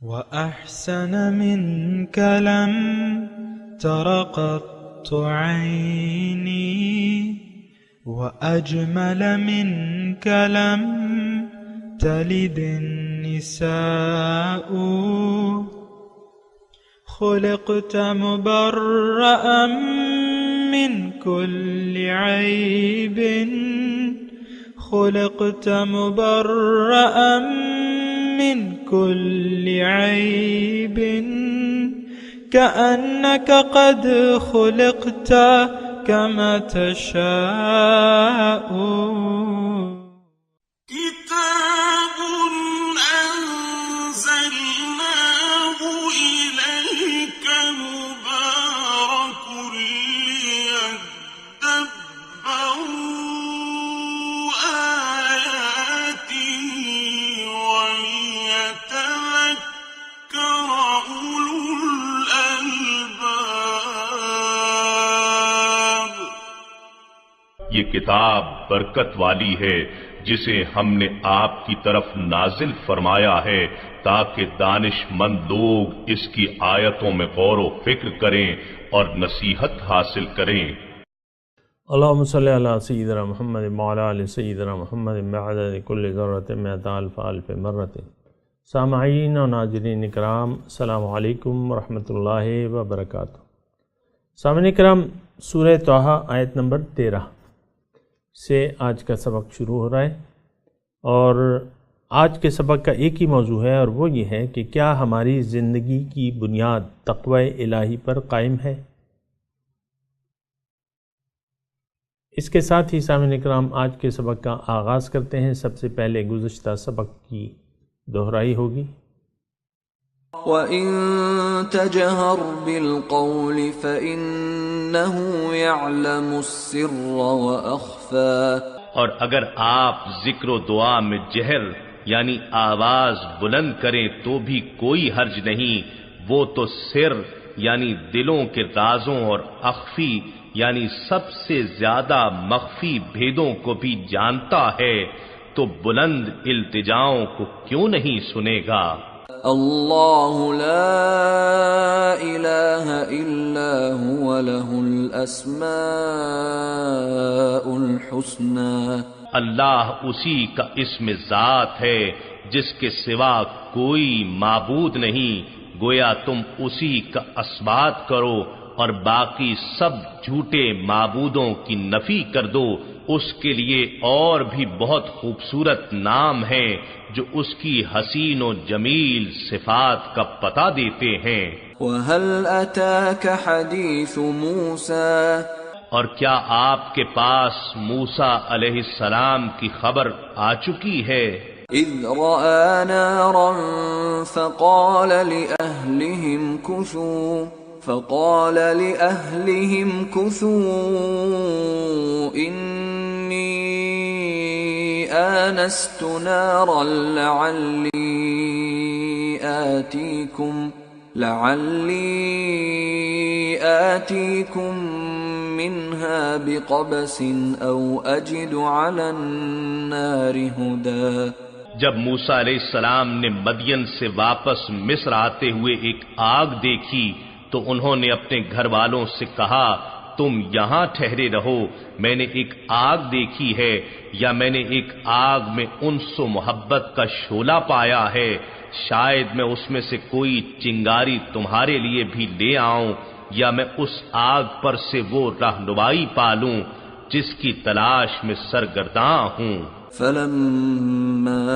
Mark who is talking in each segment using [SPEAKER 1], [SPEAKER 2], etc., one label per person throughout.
[SPEAKER 1] وأحسن منك لم تر قط عيني وأجمل منك لم تلد النساء خلقت مبرأ من كل عيب خلقت مبرأ من كل عيب كأنك قد خلقت كما تشاء
[SPEAKER 2] كتاب أنزلناه إليك مبارك ليدبروا آياته وليتذكر أولو الألباب.
[SPEAKER 3] یہ کتاب برکت والی ہے جسے ہم نے آپ کی طرف نازل فرمایا ہے تاکہ دانش مند لوگ اس کی آیتوں میں غور و فکر کریں اور نصیحت حاصل کریں.
[SPEAKER 4] اللہم صلی علی سیدنا محمد وعلی آل سیدنا محمد بعدد کل ذرۃ مئۃ الف الف مرۃ. سامعین و ناظرین اکرام، السلام علیکم ورحمۃ اللہ وبرکاتہ. سامعین اکرام، سورہ طٰہٰ آیت نمبر 13 سے آج کا سبق شروع ہو رہا ہے، اور آج کے سبق کا ایک ہی موضوع ہے، اور وہ یہ ہے کہ کیا ہماری زندگی کی بنیاد تقوی الہی پر قائم ہے؟ اس کے ساتھ ہی سامعین اکرام آج کے سبق کا آغاز کرتے ہیں. سب سے پہلے گزشتہ سبق کی دہرائی ہوگی.
[SPEAKER 5] وَإِن تَجْهَرْ بِالْقَوْلِ فَإِنَّهُ يَعْلَمُ السِّرَّ وَأَخْفَى.
[SPEAKER 3] اور اگر آپ ذکر و دعا میں جہر یعنی آواز بلند کریں تو بھی کوئی حرج نہیں، وہ تو سر یعنی دلوں کے رازوں اور اخفی یعنی سب سے زیادہ مخفی بھیدوں کو بھی جانتا ہے، تو بلند التجاؤں کو کیوں نہیں سنے گا؟
[SPEAKER 5] اللہ لا الہ الا هو له الاسماء الحسنى.
[SPEAKER 3] اللہ اسی کا اسم ذات ہے جس کے سوا کوئی معبود نہیں. گویا تم اسی کا اثبات کرو اور باقی سب جھوٹے معبودوں کی نفی کر دو. اس کے لیے اور بھی بہت خوبصورت نام ہیں جو اس کی حسین و جمیل صفات کا پتہ دیتے ہیں.
[SPEAKER 5] وَهَلْ أَتَاكَ حَدِيثُ مُوسَى.
[SPEAKER 3] اور کیا آپ کے پاس موسیٰ علیہ السلام کی خبر آ چکی ہے؟
[SPEAKER 5] اذ رأى نارا فقال لأهلهم كثوا إني آنست نارا لعلي آتيكم منها بقبس أو أجد على النار هدى.
[SPEAKER 3] جب موسیٰ علیہ السلام نے مدین سے واپس مصر آتے ہوئے ایک آگ دیکھی تو انہوں نے اپنے گھر والوں سے کہا تم یہاں ٹھہرے رہو، میں نے ایک آگ دیکھی ہے، یا میں نے ایک آگ میں انس و محبت کا شعلہ پایا ہے، شاید میں اس میں سے کوئی چنگاری تمہارے لیے بھی لے آؤں، یا میں اس آگ پر سے وہ رہنمائی پالوں جس کی تلاش میں سرگرداں ہوں.
[SPEAKER 5] فلما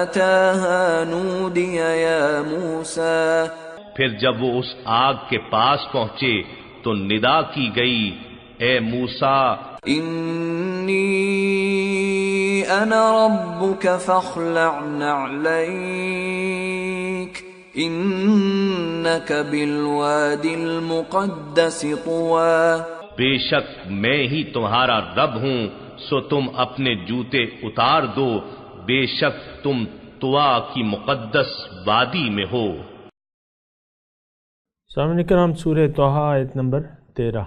[SPEAKER 5] أتاها نودي يا موسى.
[SPEAKER 3] پھر جب وہ اس آگ کے پاس پہنچے تو ندا کی گئی، اے موسیٰ
[SPEAKER 5] انی انا ربک فاخلع نعلیک انک بالوادی المقدس طوی.
[SPEAKER 3] بے شک میں ہی تمہارا رب ہوں، سو تم اپنے جوتے اتار دو، بے شک تم طوا کی مقدس وادی میں ہو.
[SPEAKER 4] سامعین کرام، سورہ طٰہٰ آیت نمبر 13.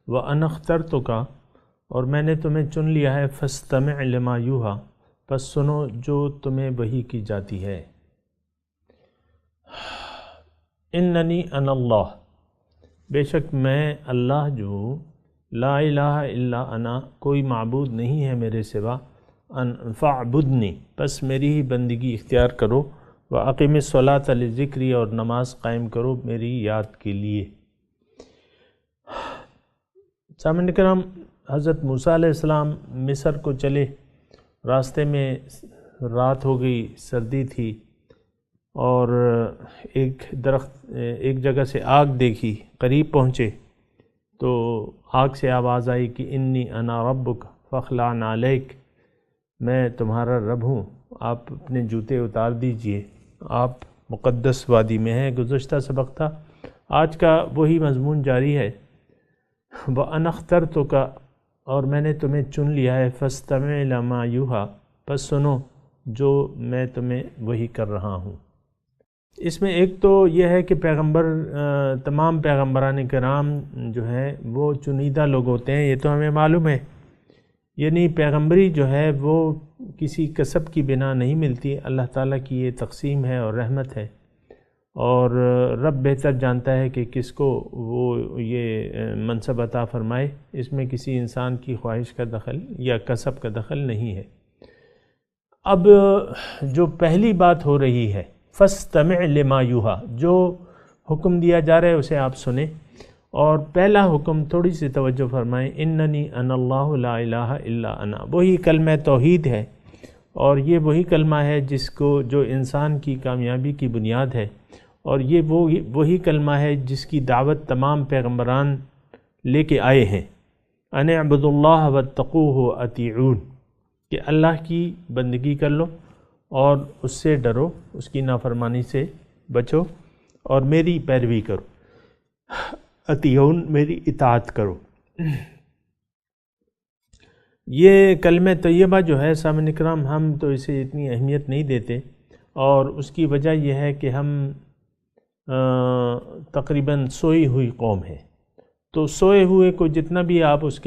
[SPEAKER 4] وَأَنَا اخْتَرْتُكَ، اور میں نے تمہیں چن لیا ہے، فَاسْتَمِعْ لِمَا یُوحَىٰ، پس سنو جو تمہیں وحی کی جاتی ہے. اننی انا اللہ، بے شک میں اللہ جو ہوں، لا الہ الا انا، کوئی معبود نہیں ہے میرے سوا، فاعبدنی، بس میری ہی بندگی اختیار کرو، واقم الصلاۃ لذکری، اور نماز قائم کرو میری یاد کے لیے۔ سامعین کرام، حضرت موسیٰ علیہ السلام مصر کو چلے، راستے میں رات ہو گئی، سردی تھی، اور ایک جگہ سے آگ دیکھی، قریب پہنچے تو آگ سے آواز آئی کہ انی انا ربک فاخلع نعلیک، میں تمہارا رب ہوں، آپ اپنے جوتے اتار دیجئے، آپ مقدس وادی میں ہیں۔ گزشتہ سبق تھا، آج کا وہی مضمون جاری ہے۔ وَأَنَا اخْتَرْتُكَ، اور میں نے تمہیں چن لیا ہے، فَاسْتَمِعْ لِمَا يُوحَىٰ، پس سنو جو میں تمہیں وحی کر رہا ہوں۔ اس میں ایک تو یہ ہے کہ تمام پیغمبران کرام جو ہیں وہ چنیدہ لوگ ہوتے ہیں، یہ تو ہمیں معلوم ہے، یعنی پیغمبری جو ہے وہ کسی کسب کی بنا نہیں ملتی، اللہ تعالیٰ کی یہ تقسیم ہے اور رحمت ہے، اور رب بہتر جانتا ہے کہ کس کو وہ یہ منصب عطا فرمائے، اس میں کسی انسان کی خواہش کا دخل یا کسب کا دخل نہیں ہے۔ اب جو پہلی بات ہو رہی ہے، فاستمع لما یوحیٰ، جو حکم دیا جا رہا ہے اسے آپ سنیں، اور پہلا حکم تھوڑی سی توجہ فرمائیں، اننی انا اللہ لا الہ الا انا، وہی کلمہ توحید ہے، اور یہ وہی کلمہ ہے جس کو جو انسان کی کامیابی کی بنیاد ہے، اور یہ وہی کلمہ ہے جس کی دعوت تمام پیغمبران لے کے آئے ہیں، ان اعبدوا اللہ واتقوہ واطیعون، کہ اللہ کی بندگی کر لو اور اس سے ڈرو، اس کی نافرمانی سے بچو، اور میری پیروی کرو، اطیعون، میری اطاعت کرو۔ یہ کلمہ طیبہ جو ہے سامعین کرام، ہم تو اسے اتنی اہمیت نہیں دیتے، اور اس کی وجہ یہ ہے کہ ہم تقریباً سوئی ہوئی قوم ہے، تو سوئے ہوئے کو جتنا بھی آپ اس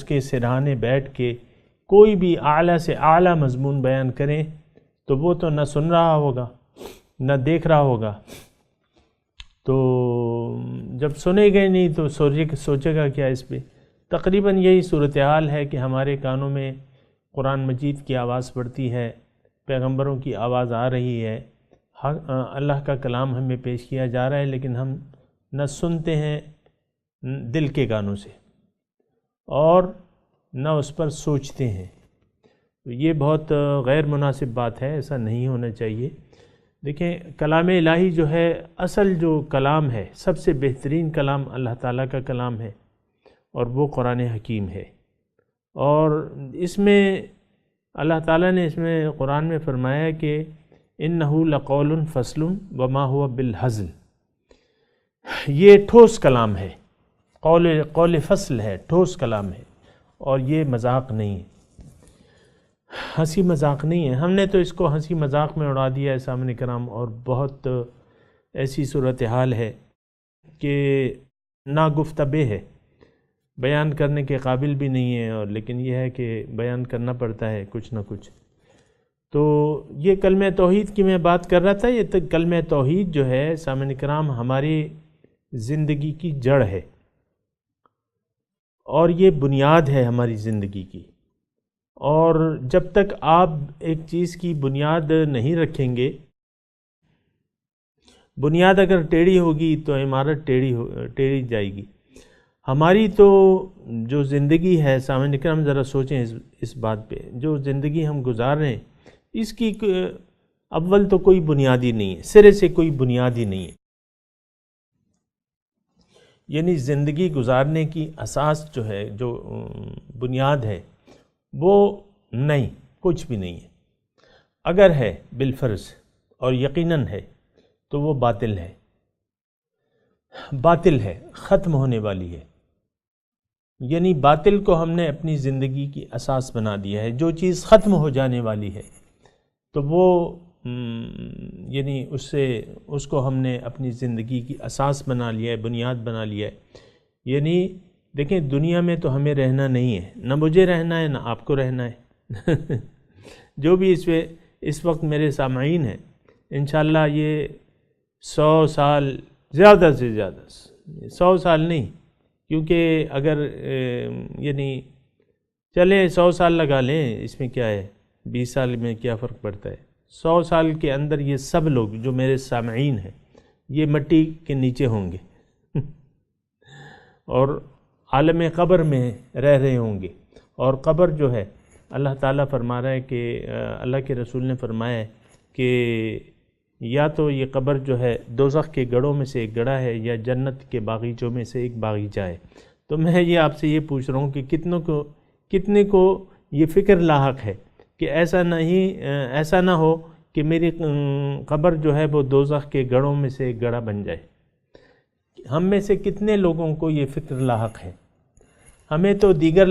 [SPEAKER 4] کے سرہانے بیٹھ کے کوئی بھی اعلیٰ سے اعلیٰ مضمون بیان کریں تو وہ تو نہ سن رہا ہوگا نہ دیکھ رہا ہوگا، تو جب سنے گئے نہیں تو سوچے گا کیا اس پہ۔ تقریباً یہی صورتحال ہے کہ ہمارے کانوں میں قرآن مجید کی آواز پڑتی ہے، پیغمبروں کی آواز آ رہی ہے، اللہ کا کلام ہمیں پیش کیا جا رہا ہے، لیکن ہم نہ سنتے ہیں دل کے کانوں سے اور نہ اس پر سوچتے ہیں۔ یہ بہت غیر مناسب بات ہے، ایسا نہیں ہونا چاہیے۔ دیکھیں، کلام الہی جو ہے، اصل جو کلام ہے، سب سے بہترین کلام اللہ تعالیٰ کا کلام ہے، اور وہ قرآن حکیم ہے، اور اس میں اللہ تعالیٰ نے اس میں قرآن میں فرمایا کہ اِنَّهُ لَقَوْلٌ فَصْلٌ وَمَا هُوَ بِالْهَزْلِ، یہ ٹھوس کلام ہے، قول فصل ہے، ٹھوس کلام ہے، اور یہ مذاق نہیں ہے، ہنسی مذاق نہیں ہے۔ ہم نے تو اس کو ہنسی مذاق میں اڑا دیا ہے سامنے کرام، اور بہت ایسی صورتحال ہے کہ ناگفتبے ہے، بیان کرنے کے قابل بھی نہیں ہے، اور لیکن یہ ہے کہ بیان کرنا پڑتا ہے کچھ نہ کچھ۔ تو یہ کلمہ توحید کی میں بات کر رہا تھا، یہ کلمہ توحید جو ہے سامعین کرام ہماری زندگی کی جڑ ہے، اور یہ بنیاد ہے ہماری زندگی کی، اور جب تک آپ ایک چیز کی بنیاد نہیں رکھیں گے، بنیاد اگر ٹیڑھی ہوگی تو عمارت ٹیڑھی جائے گی۔ ہماری تو جو زندگی ہے سامعین کرام، ذرا سوچیں اس بات پہ، جو زندگی ہم گزار رہے ہیں اس کی اول تو کوئی بنیاد ہی نہیں ہے، سرے سے کوئی بنیاد ہی نہیں ہے، یعنی زندگی گزارنے کی اساس جو ہے، جو بنیاد ہے، وہ نہیں، کچھ بھی نہیں ہے۔ اگر ہے بالفرض اور یقیناً ہے تو وہ باطل ہے، باطل ہے، ختم ہونے والی ہے، یعنی باطل کو ہم نے اپنی زندگی کی اساس بنا دیا ہے۔ جو چیز ختم ہو جانے والی ہے تو وہ یعنی اس کو ہم نے اپنی زندگی کی اساس بنا لیا ہے، بنیاد بنا لیا ہے۔ یعنی دیکھیں، دنیا میں تو ہمیں رہنا نہیں ہے، نہ مجھے رہنا ہے نہ آپ کو رہنا ہے۔ جو بھی اس وقت میرے سامعین ہیں، انشاءاللہ یہ 100 سال زیادہ سے زیادہ 100 سال نہیں، کیونکہ اگر یعنی چلیں 100 سال لگا لیں، اس میں کیا ہے، 20 سال میں کیا فرق پڑتا ہے، 100 سال کے اندر یہ سب لوگ جو میرے سامعین ہیں یہ مٹی کے نیچے ہوں گے اور عالم قبر میں رہ رہے ہوں گے. اور قبر جو ہے اللہ تعالیٰ فرما رہا ہے کہ اللہ کے رسول نے فرمایا ہے کہ یا تو یہ قبر جو ہے دوزخ کے گڑھوں میں سے ایک گڑھا ہے یا جنت کے باغیچوں میں سے ایک باغیچہ ہے. تو میں یہ آپ سے یہ پوچھ رہا ہوں کہ کتنے کو یہ فکر لاحق ہے کہ ایسا نہ ہو کہ میری قبر جو ہے وہ دوزخ کے گڑھوں میں سے ایک گڑھا بن جائے. ہم میں سے کتنے لوگوں کو یہ فکر لاحق ہے؟ ہمیں تو دیگر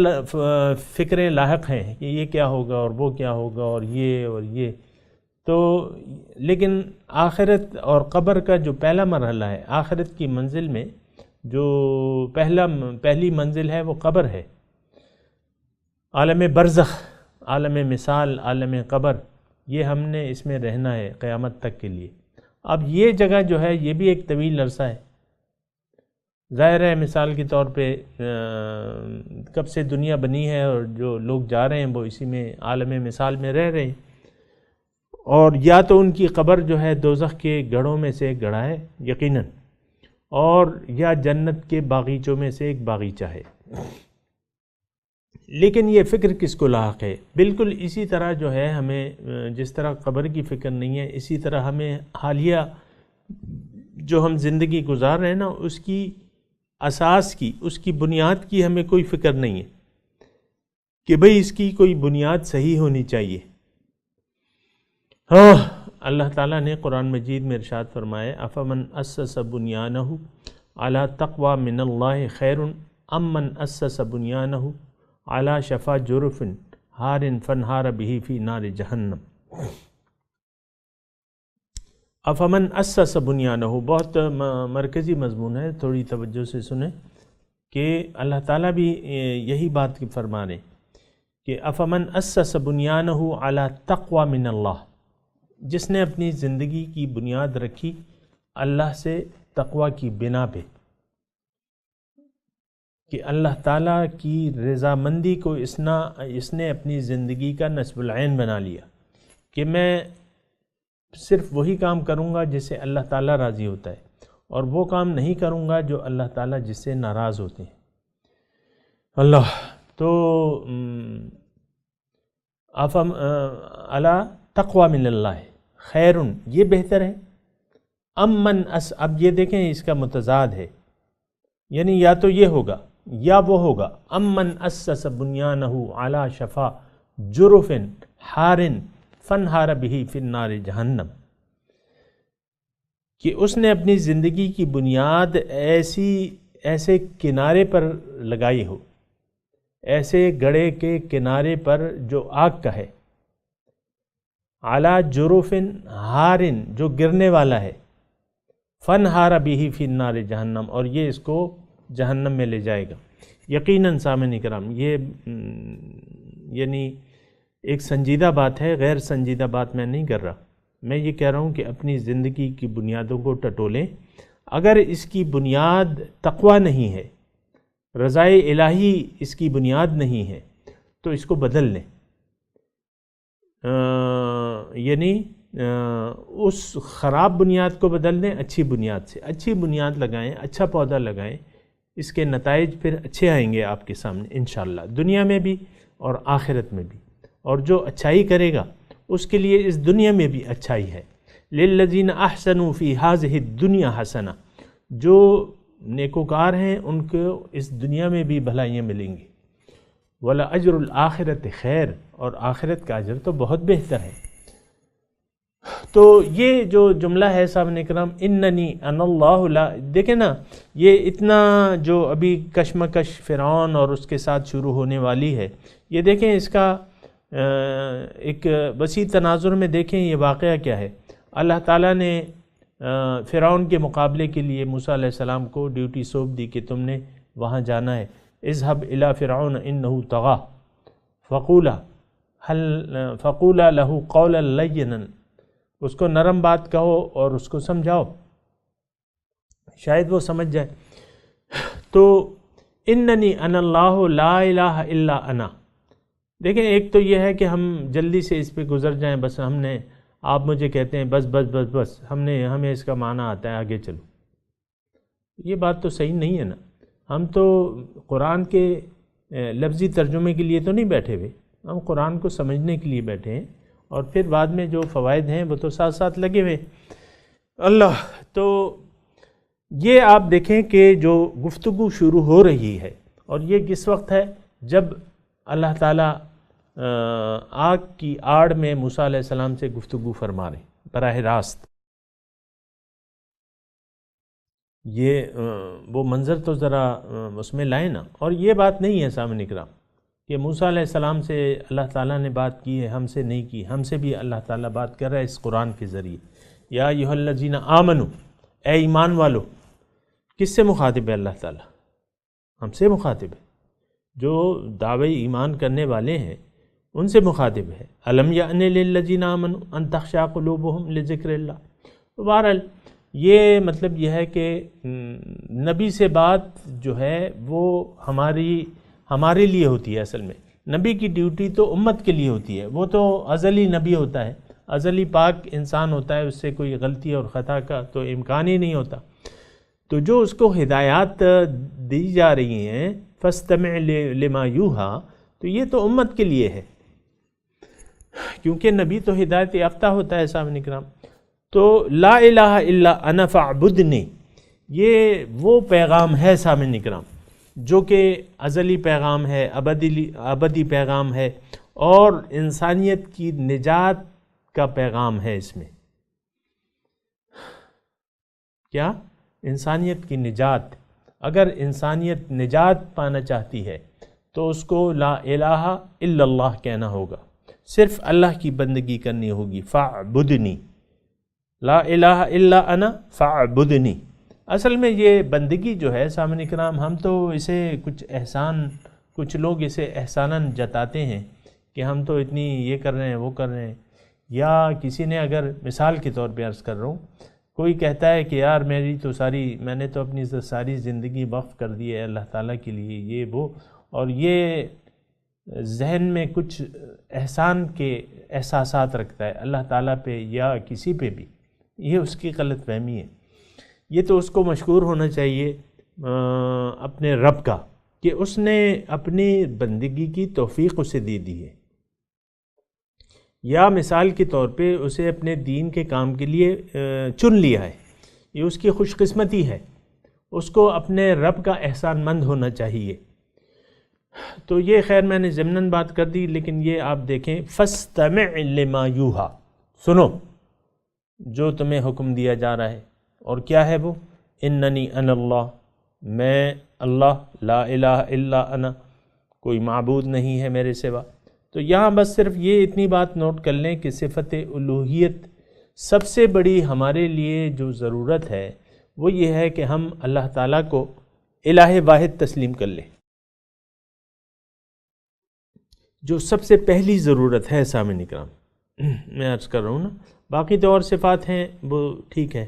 [SPEAKER 4] فکریں لاحق ہیں کہ یہ کیا ہوگا اور وہ کیا ہوگا اور یہ تو، لیکن آخرت اور قبر کا جو پہلا مرحلہ ہے، آخرت کی منزل میں جو پہلی منزل ہے وہ قبر ہے. عالم برزخ، عالم مثال، عالم قبر، یہ ہم نے اس میں رہنا ہے قیامت تک کے لیے. اب یہ جگہ جو ہے یہ بھی ایک طویل عرصہ ہے. ظاہر ہے مثال کے طور پہ کب سے دنیا بنی ہے اور جو لوگ جا رہے ہیں وہ اسی میں عالم مثال میں رہ رہے ہیں، اور یا تو ان کی قبر جو ہے دوزخ کے گڑھوں میں سے ایک گڑھا ہے یقیناً، اور یا جنت کے باغیچوں میں سے ایک باغیچہ ہے. لیکن یہ فکر کس کو لاحق ہے؟ بالکل اسی طرح جو ہے ہمیں جس طرح قبر کی فکر نہیں ہے، اسی طرح ہمیں حالیہ جو ہم زندگی گزار رہے ہیں نا، اس کی اساس کی، اس کی بنیاد کی ہمیں کوئی فکر نہیں ہے کہ بھئی اس کی کوئی بنیاد صحیح ہونی چاہیے. ہاں، اللہ تعالیٰ نے قرآن مجید میں ارشاد فرمایا افمن اسس بنیانہ علی تقوی من اللہ خیر ام من اسس بنیانہ علی شفا جرف ہار فانہار بہ فی نار جہنم. افمن اسس بنیانہ بہت مرکزی مضمون ہے، تھوڑی توجہ سے سنیں کہ اللہ تعالیٰ بھی یہی بات فرما رہے کہ افمن اسس بنیانہ علی تقوی من اللہ، جس نے اپنی زندگی کی بنیاد رکھی اللہ سے تقوی کی بنا پہ، کہ اللہ تعالیٰ کی رضامندی کو اس نے اپنی زندگی کا نصب العین بنا لیا کہ میں صرف وہی کام کروں گا جس سے اللہ تعالیٰ راضی ہوتا ہے، اور وہ کام نہیں کروں گا جو اللہ تعالیٰ جس سے ناراض ہوتے ہیں. اللہ تو علی تقوی من اللہ خیرن، یہ بہتر ہے. اب یہ دیکھیں اس کا متضاد ہے، یعنی یا تو یہ ہوگا یا وہ ہوگا. امن اسس بنیانہ علی شفا جرف ہار فانہار بہ فی النار جہنم، کہ اس نے اپنی زندگی کی بنیاد ایسے کنارے پر لگائی ہو، ایسے گڑھے کے کنارے پر جو آگ کا ہے، علی جرف ہار جو گرنے والا ہے، فانہار بہ فی النار جہنم، اور یہ اس کو جہنم میں لے جائے گا. یقیناً سامعین کرام یہ یعنی ایک سنجیدہ بات ہے، غیر سنجیدہ بات میں نہیں کر رہا. میں یہ کہہ رہا ہوں کہ اپنی زندگی کی بنیادوں کو ٹٹولیں. اگر اس کی بنیاد تقوی نہیں ہے، رضائے الہی اس کی بنیاد نہیں ہے، تو اس کو بدل لیں. یعنی اس خراب بنیاد کو بدل دیں اچھی بنیاد سے. اچھی بنیاد لگائیں، اچھا پودا لگائیں، اس کے نتائج پھر اچھے آئیں گے آپ کے سامنے انشاءاللہ، دنیا میں بھی اور آخرت میں بھی. اور جو اچھائی کرے گا اس کے لیے اس دنیا میں بھی اچھائی ہے. للذین احسنوا فی ہذہ الدنیا حسنہ، جو نیکوکار ہیں ان کو اس دنیا میں بھی بھلائیاں ملیں گی. وَلَأَجْرُ الْآخِرَةِ خیر، اور آخرت کا اجر تو بہت بہتر ہے. تو یہ جو جملہ ہے صاحب اکرام، اننی انا اللہ لا، دیکھیں نا یہ اتنا جو ابھی کشمکش فرعون اور اس کے ساتھ شروع ہونے والی ہے، یہ دیکھیں اس کا ایک وسیع تناظر میں دیکھیں یہ واقعہ کیا ہے. اللہ تعالیٰ نے فرعون کے مقابلے کے لیے موسیٰ علیہ السلام کو ڈیوٹی سونپ دی کہ تم نے وہاں جانا ہے. اذهب الى فرعون انه طغى فقولا له قولا لینا اس کو نرم بات کہو اور اس کو سمجھاؤ، شاید وہ سمجھ جائے۔ تو اننی انا اللہ لا الہ الا انا، دیکھیں ایک تو یہ ہے کہ ہم جلدی سے اس پہ گزر جائیں، بس آپ مجھے کہتے ہیں بس بس بس بس ہمیں اس کا معنی آتا ہے، آگے چلو۔ یہ بات تو صحیح نہیں ہے نا۔ ہم تو قرآن کے لفظی ترجمے کے لیے تو نہیں بیٹھے ہوئے، ہم قرآن کو سمجھنے کے لیے بیٹھے ہیں، اور پھر بعد میں جو فوائد ہیں وہ تو ساتھ ساتھ لگے ہوئے اللہ۔ تو یہ آپ دیکھیں کہ جو گفتگو شروع ہو رہی ہے، اور یہ کس وقت ہے؟ جب اللہ تعالیٰ آگ کی آڑ میں موسیٰ علیہ السلام سے گفتگو فرما رہے ہیں براہ راست۔ یہ وہ منظر تو ذرا اس میں لائیں نا۔ اور یہ بات نہیں ہے سامعین اکرام کہ موسیٰ علیہ السلام سے اللہ تعالیٰ نے بات کی ہے، ہم سے نہیں کی، ہم سے بھی اللہ تعالیٰ بات کر رہا ہے اس قرآن کے ذریعے۔ یا ایھا الذین آمنوا، اے ایمان والو، کس سے مخاطب ہے اللہ تعالیٰ؟ ہم سے مخاطب ہے، جو دعوی ایمان کرنے والے ہیں ان سے مخاطب ہے۔ الم یأن للذین آمنوا ان تخشع قلوبہم لذکر اللہ۔ تو بہرحال یہ مطلب یہ ہے کہ نبی سے بات جو ہے وہ ہمارے لیے ہوتی ہے۔ اصل میں نبی کی ڈیوٹی تو امت کے لیے ہوتی ہے، وہ تو ازلی نبی ہوتا ہے، ازلی پاک انسان ہوتا ہے، اس سے کوئی غلطی اور خطا کا تو امکان ہی نہیں ہوتا۔ تو جو اس کو ہدایات دی جا رہی ہیں فاستمع لما یوحی، تو یہ تو امت کے لیے ہے، کیونکہ نبی تو ہدایت یافتہ ہوتا ہے سامعین کرام۔ تو لا الہ الا انا فاعبدنی، یہ وہ پیغام ہے سامعین کرام جو کہ ازلی پیغام ہے، ابدی پیغام ہے، اور انسانیت کی نجات کا پیغام ہے۔ اس میں کیا؟ انسانیت کی نجات۔ اگر انسانیت نجات پانا چاہتی ہے تو اس کو لا الہ الا اللہ کہنا ہوگا، صرف اللہ کی بندگی کرنی ہوگی۔ فاعبدنی، لا الہ الا انا فاعبدنی۔ اصل میں یہ بندگی جو ہے سامعین کرام، ہم تو اسے کچھ لوگ اسے احساناً جتاتے ہیں کہ ہم تو اتنی یہ کر رہے ہیں وہ کر رہے ہیں، یا کسی نے اگر مثال کے طور پہ عرض کر رہا ہوں، کوئی کہتا ہے کہ یار میں نے تو اپنی ساری زندگی وقف کر دی ہے اللہ تعالیٰ کے لیے، یہ وہ، اور یہ ذہن میں کچھ احسان کے احساسات رکھتا ہے اللہ تعالیٰ پہ یا کسی پہ بھی، یہ اس کی غلط فہمی ہے۔ یہ تو اس کو مشکور ہونا چاہیے اپنے رب کا کہ اس نے اپنی بندگی کی توفیق اسے دے دی ہے، یا مثال کے طور پہ اسے اپنے دین کے کام کے لیے چن لیا ہے، یہ اس کی خوش قسمتی ہے، اس کو اپنے رب کا احسان مند ہونا چاہیے۔ تو یہ خیر میں نے ضمناً بات کر دی، لیکن یہ آپ دیکھیں فاستمع لما یوحی، سنو جو تمہیں حکم دیا جا رہا ہے، اور کیا ہے وہ؟ اننی انا اللہ، میں اللہ، لا الہ الا انا، کوئی معبود نہیں ہے میرے سوا۔ تو یہاں بس صرف یہ اتنی بات نوٹ کر لیں کہ صفت الوہیت سب سے بڑی ہمارے لیے جو ضرورت ہے وہ یہ ہے کہ ہم اللہ تعالیٰ کو الہ واحد تسلیم کر لیں، جو سب سے پہلی ضرورت ہے سامعین اکرام۔ میں عرض کر رہا ہوں نا، باقی تو اور صفات ہیں وہ ٹھیک ہے۔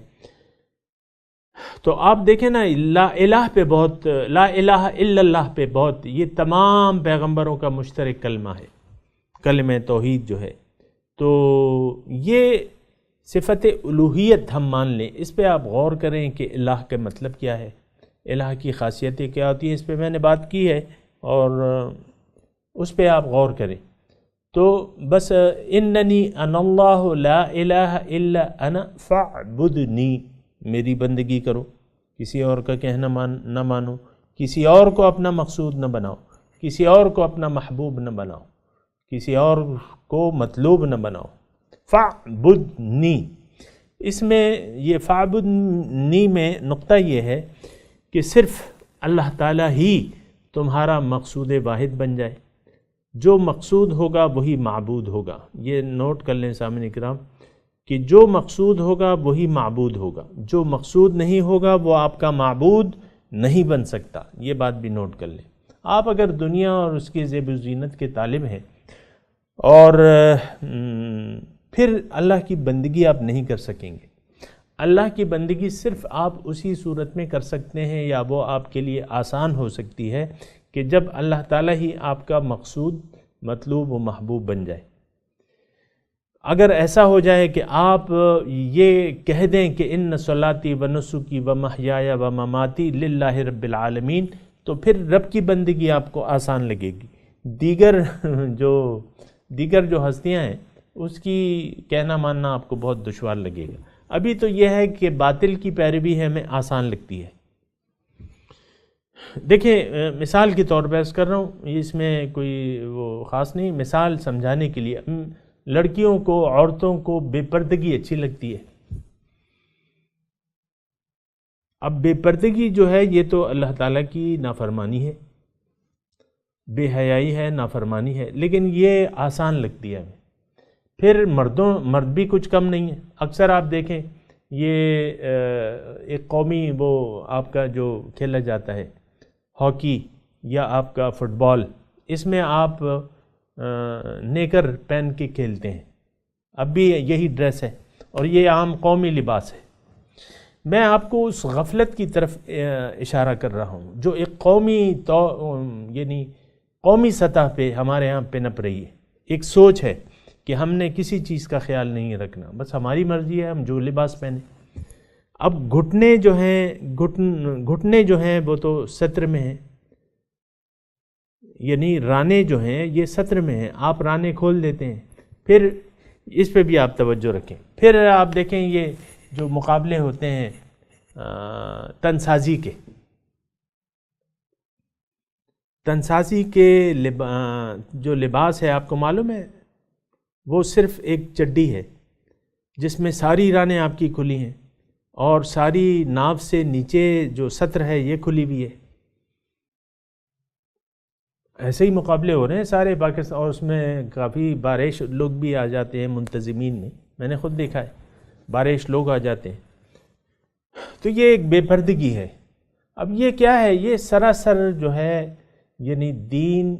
[SPEAKER 4] تو آپ دیکھیں نا، لا الہ پہ بہت، لا الہ الا اللہ پہ بہت، یہ تمام پیغمبروں کا مشترک کلمہ ہے، کلمہ توحید جو ہے۔ تو یہ صفت الوہیت ہم مان لیں، اس پہ آپ غور کریں کہ الہ کا مطلب کیا ہے، الہ کی خاصیتیں کیا ہوتی ہیں، اس پہ میں نے بات کی ہے، اور اس پہ آپ غور کریں۔ تو بس اننی انا اللہ لا الہ الا انا فاعبدنی، میری بندگی کرو، کسی اور کا کہنا نہ مانو، کسی اور کو اپنا مقصود نہ بناؤ، کسی اور کو اپنا محبوب نہ بناؤ، کسی اور کو مطلوب نہ بناؤ۔ فاعبدنی، اس میں یہ فاعبدنی میں نقطہ یہ ہے کہ صرف اللہ تعالیٰ ہی تمہارا مقصود واحد بن جائے، جو مقصود ہوگا وہی معبود ہوگا۔ یہ نوٹ کر لیں سامعین اکرام کہ جو مقصود ہوگا وہی معبود ہوگا، جو مقصود نہیں ہوگا وہ آپ کا معبود نہیں بن سکتا، یہ بات بھی نوٹ کر لیں۔ آپ اگر دنیا اور اس کی زیب و زینت کے طالب ہیں اور پھر اللہ کی بندگی آپ نہیں کر سکیں گے۔ اللہ کی بندگی صرف آپ اسی صورت میں کر سکتے ہیں، یا وہ آپ کے لیے آسان ہو سکتی ہے کہ جب اللہ تعالیٰ ہی آپ کا مقصود، مطلوب و محبوب بن جائے۔ اگر ایسا ہو جائے کہ آپ یہ کہہ دیں کہ ان صلاتی و نسکی و محیایا و مماتی للہ رب العالمین، تو پھر رب کی بندگی آپ کو آسان لگے گی۔ دیگر جو ہستیاں ہیں اس کی کہنا ماننا آپ کو بہت دشوار لگے گا۔ ابھی تو یہ ہے کہ باطل کی پیروی ہمیں آسان لگتی ہے۔ دیکھیں، مثال کے طور پہ عرض کر رہا ہوں، اس میں کوئی وہ خاص نہیں، مثال سمجھانے کے لیے، لڑکیوں کو، عورتوں کو بے پردگی اچھی لگتی ہے۔ اب بے پردگی جو ہے یہ تو اللہ تعالیٰ کی نافرمانی ہے، بے حیائی ہے، نافرمانی ہے، لیکن یہ آسان لگتی ہے ہمیں۔ پھر مرد بھی کچھ کم نہیں ہے۔ اکثر آپ دیکھیں، یہ ایک قومی وہ آپ کا جو کھیلا جاتا ہے ہاکی یا آپ کا فٹ بال، اس میں آپ نیکر پہن کے کھیلتے ہیں، اب بھی یہی ڈریس ہے اور یہ عام قومی لباس ہے۔ میں آپ کو اس غفلت کی طرف اشارہ کر رہا ہوں جو ایک یعنی قومی سطح پہ ہمارے یہاں پنپ رہی ہے۔ ایک سوچ ہے کہ ہم نے کسی چیز کا خیال نہیں رکھنا، بس ہماری مرضی ہے ہم جو لباس پہنیں۔ اب گھٹنے جو ہیں وہ تو ستر میں ہیں، یعنی رانے جو ہیں یہ ستر میں ہیں، آپ رانے کھول دیتے ہیں۔ پھر اس پہ بھی آپ توجہ رکھیں۔ پھر آپ دیکھیں یہ جو مقابلے ہوتے ہیں تنسازی کے جو لباس ہے، آپ کو معلوم ہے وہ صرف ایک چڈی ہے جس میں ساری رانیں آپ کی کھلی ہیں اور ساری ناف سے نیچے جو سطر ہے یہ کھلی بھی ہے۔ ایسے ہی مقابلے ہو رہے ہیں سارے پاکستان، اور اس میں کافی بارش لوگ بھی آ جاتے ہیں منتظمین میں نے خود دیکھا ہے، بارش لوگ آ جاتے ہیں۔ تو یہ ایک بے پردگی ہے۔ اب یہ کیا ہے؟ یہ سراسر جو ہے یعنی دین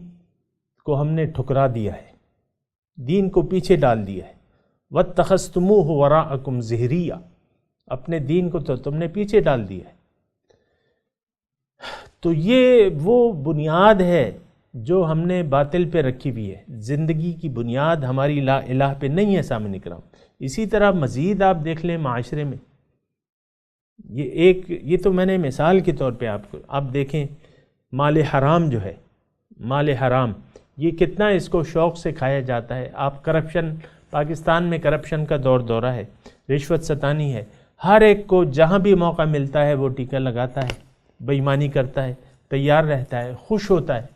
[SPEAKER 4] کو ہم نے ٹھکرا دیا ہے، دین کو پیچھے ڈال دیا ہے۔ وَاتَّخَذْتُمُوهُ وَرَاءَكُمْ ظِهْرِيًّا، اپنے دین کو تو تم نے پیچھے ڈال دیا ہے۔ تو یہ وہ بنیاد ہے جو ہم نے باطل پہ رکھی ہوئی ہے۔ زندگی کی بنیاد ہماری لا الہ پہ نہیں ہے سامنے کرام۔ اسی طرح مزید آپ دیکھ لیں معاشرے میں، یہ تو میں نے مثال کے طور پہ آپ دیکھیں، مال حرام جو ہے، مال حرام یہ کتنا اس کو شوق سے کھایا جاتا ہے۔ آپ کرپشن، پاکستان میں کرپشن کا دورہ ہے، رشوت ستانی ہے، ہر ایک کو جہاں بھی موقع ملتا ہے وہ ٹیکہ لگاتا ہے، بے ایمانی کرتا ہے، تیار رہتا ہے، خوش ہوتا ہے۔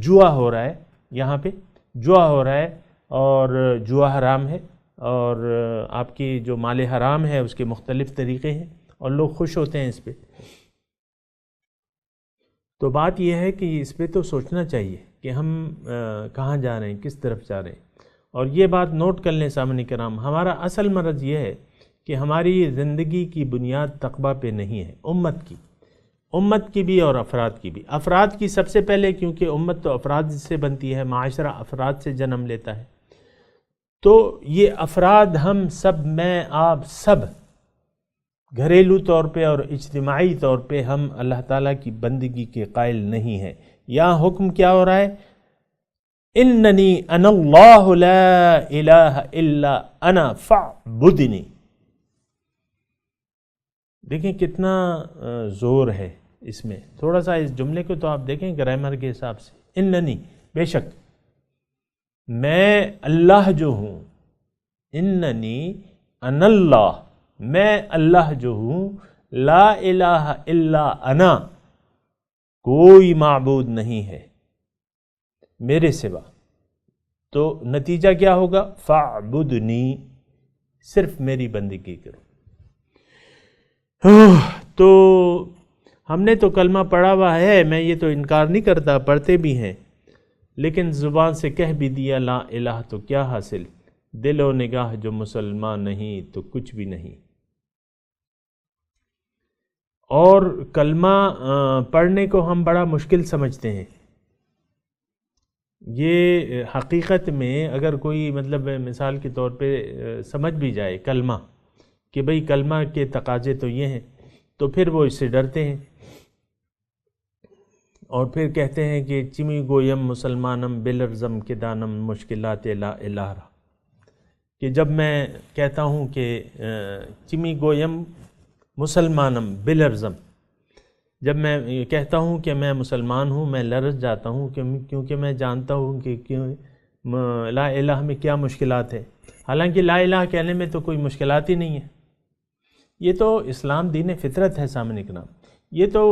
[SPEAKER 4] جوا ہو رہا ہے، یہاں پہ جوا ہو رہا ہے اور جوا حرام ہے، اور آپ کی جو مال حرام ہے اس کے مختلف طریقے ہیں اور لوگ خوش ہوتے ہیں اس پہ۔ تو بات یہ ہے کہ اس پہ تو سوچنا چاہیے کہ ہم کہاں جا رہے ہیں، کس طرف جا رہے ہیں۔ اور یہ بات نوٹ کر لیں سامعین کرام، ہمارا اصل مرض یہ ہے کہ ہماری زندگی کی بنیاد تقویٰ پہ نہیں ہے، امت کی بھی اور افراد کی بھی۔ افراد کی سب سے پہلے، کیونکہ امت تو افراد سے بنتی ہے، معاشرہ افراد سے جنم لیتا ہے۔ تو یہ افراد، ہم سب، میں آپ سب، گھریلو طور پہ اور اجتماعی طور پہ ہم اللہ تعالیٰ کی بندگی کے قائل نہیں ہیں۔ یہاں حکم کیا ہو رہا ہے؟ اننی انا اللہ لا الہ الا انا فاعبدنی۔ دیکھیں کتنا زور ہے اس میں۔ تھوڑا سا اس جملے کو تو آپ دیکھیں گرامر کے حساب سے، اننی، بے شک میں اللہ جو ہوں، اننی انا اللہ، میں اللہ جو ہوں، لا الہ الا انا، کوئی معبود نہیں ہے میرے سوا۔ تو نتیجہ کیا ہوگا؟ فاعبدنی، صرف میری بندگی کرو۔ تو ہم نے تو کلمہ پڑھا ہوا ہے، میں یہ تو انکار نہیں کرتا، پڑھتے بھی ہیں، لیکن زبان سے کہہ بھی دیا لا الہ تو کیا حاصل؟ دل و نگاہ جو مسلمان نہیں تو کچھ بھی نہیں۔ اور کلمہ پڑھنے کو ہم بڑا مشکل سمجھتے ہیں، یہ حقیقت میں اگر کوئی مطلب مثال کے طور پہ سمجھ بھی جائے کلمہ کہ بھئی کلمہ کے تقاضے تو یہ ہیں، تو پھر وہ اس سے ڈرتے ہیں اور پھر کہتے ہیں کہ چمی گویم مسلمانم بلرزم کے دانم مشکلات لا الہ، کہ جب میں کہتا ہوں کہ چمی گویم مسلمانم بلرزم، جب میں یہ کہتا ہوں کہ میں مسلمان ہوں میں لرز جاتا ہوں کیونکہ میں جانتا ہوں کہ لا الہ میں کیا مشکلات ہے، حالانکہ لا الہ کہنے میں تو کوئی مشکلات ہی نہیں ہے۔ یہ تو اسلام دین فطرت ہے سامنے اکرام، یہ تو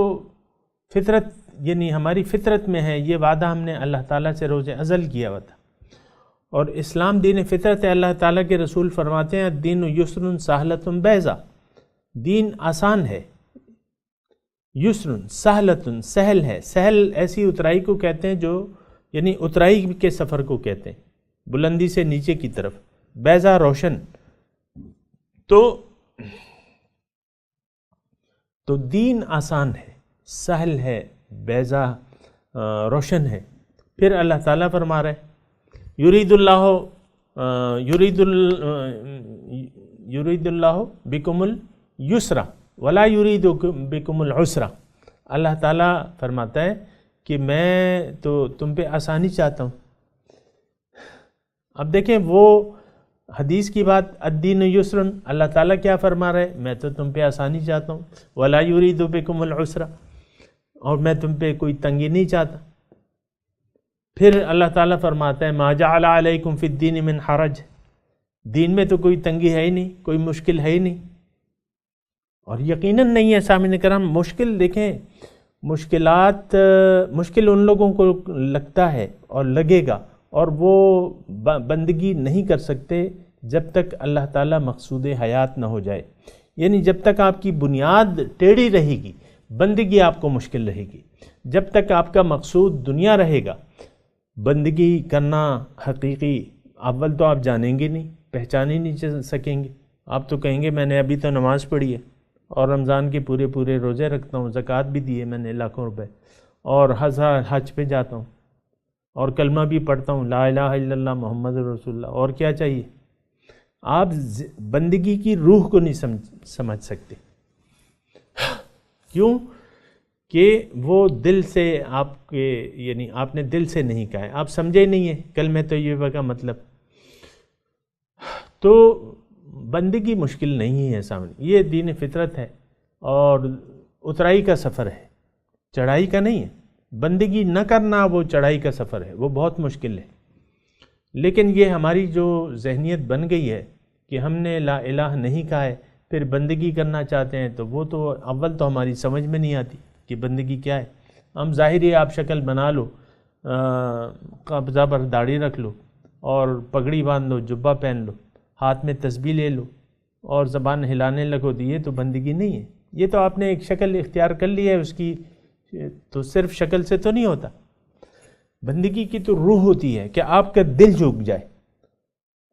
[SPEAKER 4] فطرت یعنی ہماری فطرت میں ہے، یہ وعدہ ہم نے اللہ تعالیٰ سے روز ازل کیا ہوا تھا، اور اسلام دین فطرت ہے۔ اللہ تعالیٰ کے رسول فرماتے ہیں دین یسر سہلۃ بیضا، دین آسان ہے، یسر سہلۃ سہل ہے، سہل ایسی اترائی کو کہتے ہیں جو یعنی اترائی کے سفر کو کہتے ہیں، بلندی سے نیچے کی طرف، بیضا روشن، تو دین آسان ہے، سہل ہے، بیضا روشن ہے۔ پھر اللہ تعالیٰ فرما رہے یرید اللہ بکم اليسر ولا یرید بکم العسر، اللہ تعالیٰ فرماتا ہے کہ میں تو تم پہ آسانی چاہتا ہوں۔ اب دیکھیں وہ حدیث کی بات، الدین یسر، اللہ تعالیٰ کیا فرما رہے، میں تو تم پہ آسانی چاہتا ہوں، ولا یرید بکم العسر، اور میں تم پہ کوئی تنگی نہیں چاہتا۔ پھر اللہ تعالیٰ فرماتا ہے ما جعل علیکم فی الدین من حرج، دین میں تو کوئی تنگی ہے ہی نہیں، کوئی مشکل ہے ہی نہیں، اور یقیناً نہیں ہے سامعین کرام۔ مشکل دیکھیں، مشکل ان لوگوں کو لگتا ہے اور لگے گا، اور وہ بندگی نہیں کر سکتے جب تک اللہ تعالیٰ مقصود حیات نہ ہو جائے، یعنی جب تک آپ کی بنیاد ٹیڑھی رہے گی بندگی آپ کو مشکل رہے گی۔ جب تک آپ کا مقصود دنیا رہے گا بندگی کرنا حقیقی اول تو آپ جانیں گے نہیں، پہچان ہی نہیں سکیں گے۔ آپ تو کہیں گے میں نے ابھی تو نماز پڑھی ہے اور رمضان کے پورے روزے رکھتا ہوں، زکوٰۃ بھی دیے میں نے لاکھوں روپے، اور حج پہ جاتا ہوں اور کلمہ بھی پڑھتا ہوں لا الہ الا اللہ محمد رسول اللہ، اور کیا چاہیے؟ آپ بندگی کی روح کو نہیں سمجھ سکتے۔ کیوں کہ وہ دل سے آپ کے یعنی آپ نے دل سے نہیں کہا ہے، آپ سمجھے نہیں ہیں کلمہ طیبہ کا مطلب۔ تو بندگی مشکل نہیں ہے سامنے، یہ دین فطرت ہے اور اترائی کا سفر ہے، چڑھائی کا نہیں ہے۔ بندگی نہ کرنا وہ چڑھائی کا سفر ہے، وہ بہت مشکل ہے۔ لیکن یہ ہماری جو ذہنیت بن گئی ہے کہ ہم نے لا الہ نہیں کہا ہے پھر بندگی کرنا چاہتے ہیں، تو وہ تو اول تو ہماری سمجھ میں نہیں آتی کہ بندگی کیا ہے۔ ہم ظاہری آپ شکل بنا لو، قبضہ پر داڑھی رکھ لو اور پگڑی باندھ لو، جبہ پہن لو، ہاتھ میں تسبیح لے لو اور زبان ہلانے لگو، تو یہ تو بندگی نہیں ہے۔ یہ تو آپ نے ایک شکل اختیار کر لی ہے، اس کی تو صرف شکل سے تو نہیں ہوتا، بندگی کی تو روح ہوتی ہے کہ آپ کا دل جھک جائے۔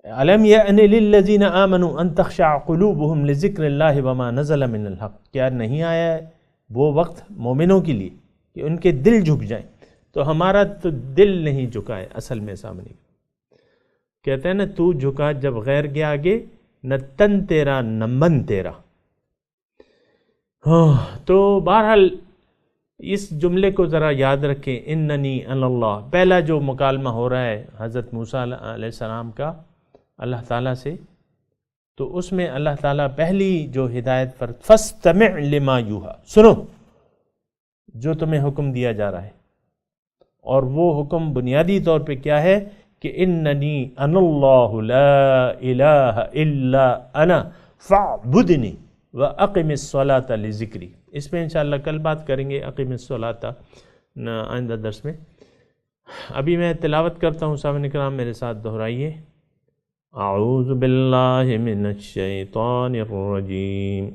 [SPEAKER 4] أَلَمْ يَأْنِ لِلَّذِينَ آمَنُوا أَن تَخْشَعَ قُلُوبُهُمْ لِذِكْرِ اللَّهِ وَمَا نَزَلَ مِنَ الْحَقِّ، کیا نہیں آیا ہے وہ وقت مومنوں کے لیے کہ ان کے دل جھک جائیں؟ تو ہمارا تو دل نہیں جھکا ہے اصل میں سامنے۔ کہتے ہیں نا تو جھکا جب غیر کے آگے، نہ تن تیرا نہ من تیرا۔ تو بہرحال اس جملے کو ذرا یاد رکھیں، اننی انا اللہ، پہلا جو مکالمہ ہو رہا ہے حضرت موسیٰ علیہ السلام کا اللہ تعالیٰ سے، تو اس میں اللہ تعالیٰ پہلی جو ہدایت پر فاستمع لما یوحی، سنو جو تمہیں حکم دیا جا رہا ہے، اور وہ حکم بنیادی طور پہ کیا ہے کہ اننی انا اللہ لا الہ الا انا فاعبدنی واقم الصلاۃ لذکری۔ اس میں انشاءاللہ کل بات کریں گے، اقیم الصلاۃ آئندہ درس میں۔ ابھی میں تلاوت کرتا ہوں، سامعین کرام میرے ساتھ دہرائیے۔ اعوذ باللہ من الشیطان الرجیم،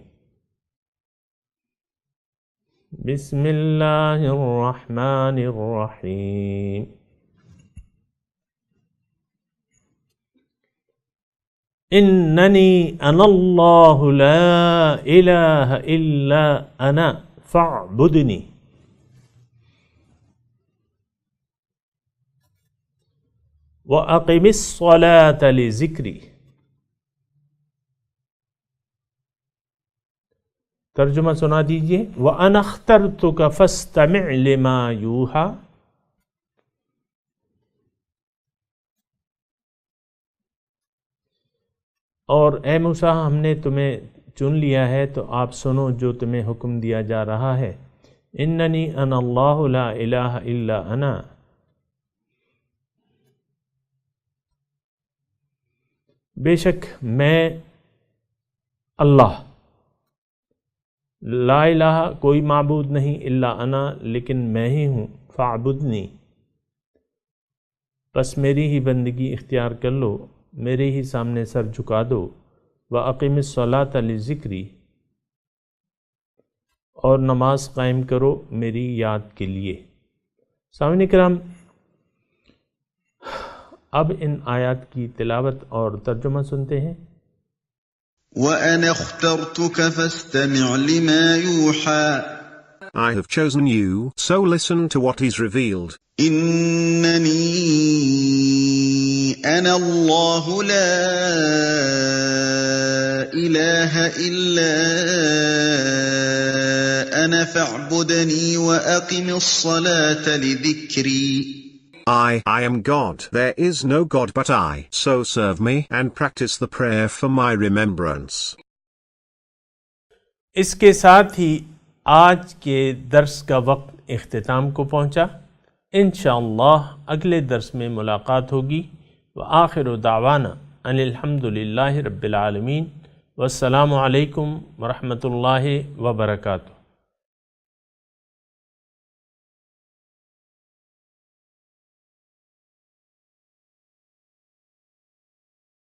[SPEAKER 4] بسم اللہ الرحمن الرحیم۔ اننی انا اللہ لا الہ الا انا فاعبدنی۔ وَأَقِمِ الصَّلَاةَ لِذِكْرِي۔ ترجمہ سنا دیجئے، وَأَنَا اخْتَرْتُكَ فَاسْتَمِعْ لِمَا يُوحَىٰ۔ اور اے موسیٰ ہم نے تمہیں چن لیا ہے تو آپ سنو جو تمہیں حکم دیا جا رہا ہے۔ اننی انا اللہ لا الہ الا انا، بے شک میں اللہ، لا الہ کوئی معبود نہیں، الا انا لیکن میں ہی ہوں، فاعبدنی پس میری ہی بندگی اختیار کر لو، میرے ہی سامنے سر جھکا دو۔ وَأَقِمِ الصَّلَاةَ لِذِكْرِي، اور نماز قائم کرو میری یاد کے لیے۔ سامعین کرام، اب ان آیات کی تلاوت اور ترجمہ سنتے ہیں۔
[SPEAKER 6] وَأَنَا اخْتَرْتُكَ فَاسْتَمِعْ لِمَا يُوحَىٰ۔
[SPEAKER 7] I have chosen you, so listen to what is revealed.
[SPEAKER 6] إِنَّنِي أَنَا اللَّهُ لَا إِلَٰهَ إِلَّا أَنَا فَاعْبُدْنِي وَأَقِمِ الصَّلَاةَ لِذِكْرِي۔
[SPEAKER 7] I am God, there is no God but I, so serve me and practice the prayer for my remembrance.
[SPEAKER 4] اس کے ساتھ ہی آج کے درس کا وقت اختتام کو پہنچا۔ انشاءاللہ اگلے درس میں ملاقات ہوگی۔ وآخر دعوانا ان الحمد للہ رب العالمین، والسلام علیکم ورحمۃ اللہ وبرکاتہ۔